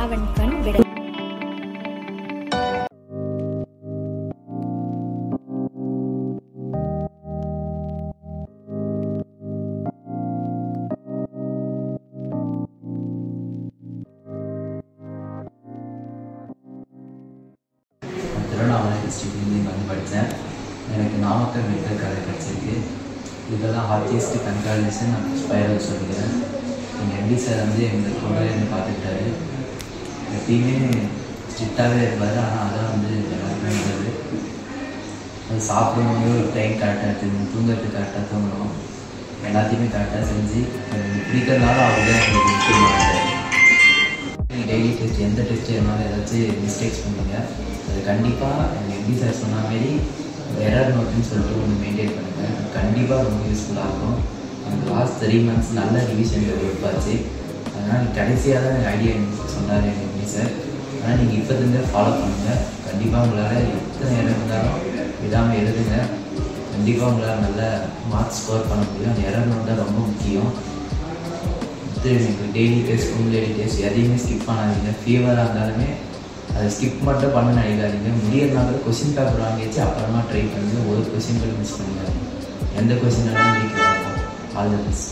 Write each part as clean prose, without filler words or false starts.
அவன் கண் விட திருவண்ணாமலை டிஸ்ட்ரிக்ட்லேருந்து வந்து படித்தேன். எனக்கு நாமக்கல் மெடிக்கல் காலேஜ் கிடச்சிருக்கு. இதெல்லாம் ஹார்டிஸ்ட் கங்க்ராச்சுலேஷன் நான் ஸ்பைரல் சொல்லிக்கிறேன். எங்கள் எம்டி சார் வந்து எங்களுக்கு கூட இருந்து பார்த்துக்கிட்டாரு. எப்பயுமே ஸ்ட்ரிக்டாகவே இருப்பார். ஆனால் அதான் வந்து எல்லாருமே நல்லது. அது சாப்பிடும்போது ஒரு டைம் கரெக்டாக எடுத்துக்கணும், தூங்குறதுக்கு கரெக்டாக தூங்கணும், எல்லாத்தையுமே கரெக்டாக செஞ்சு பிடிக்கிறதுனால அவர் தான் எங்களுக்கு முக்கியமானது. டெய்லி டெஸ்ட் எந்த டெஸ்ட்டு இருந்தாலும் ஏதாச்சும் மிஸ்டேக்ஸ் பண்ணுங்க. அது கண்டிப்பாக எங்கள் எப்படி சார் சொன்ன மாரி எரர் நோட்டுன்னு சொல்லிட்டு ஒன்று மெயின்டைன் பண்ணுங்கள். கண்டிப்பாக ரொம்ப யூஸ்ஃபுல்லாக இருக்கும். அந்த லாஸ்ட் 3 months நல்ல ரிவிஷன் இருப்பாச்சு. அதனால் கடைசியாக தான் ஐடியா சொன்னார் எங்கள் எப்படி சார். ஆனால் நீங்கள் இப்போதுலேருந்தே ஃபாலோ பண்ணுங்கள். கண்டிப்பாக உங்களால் எத்தனை எரர் இருந்தாலும் விடாமல் எழுதுங்க. கண்டிப்பாக உங்களால் நல்ல மார்க்ஸ் ஸ்கோர் பண்ண முடியும். அந்த எரர் நோட் தான் ரொம்ப முக்கியம். எனக்கு daily test, full daily test எதையுமே ஸ்கிப் பண்ணாதீங்க. ஃபீவராக இருந்தாலுமே அதை ஸ்கிப் மட்டும் பண்ண நினைக்காதீங்க. முடியறதுனால கொஸ்டின் பேப்பர் வாங்கி வச்சு அப்புறமா ட்ரை பண்ணுங்க. ஒரு கொஸ்டின் கூட மிஸ் பண்ணிக்காதீங்க. எந்த கொஸ்டின் வேணாலும் வீக் ஆகும். All the best.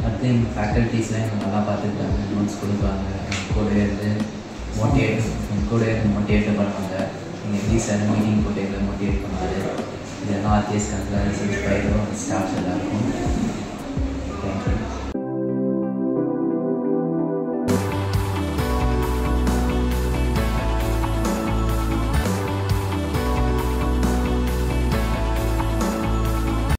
அடுத்து எங்கள் ஃபேக்கல்ட்டிஸ்லாம் எனக்கு நல்லா பார்த்துக்கிட்டாங்க. நோட்ஸ் கொடுப்பாங்க. எங்கள் கூட இருந்து மோட்டிவேட் பண்ணுவாங்க. எங்கள் எப்படி சார் மீட்டிங் போட்டு எங்களை மோட்டிவேட் பண்ணார். இதெல்லாம் ஆர்டிஎஸ் கங்க்ராச்சுலேஷன் ஸ்பைரோ ஸ்டாஃப்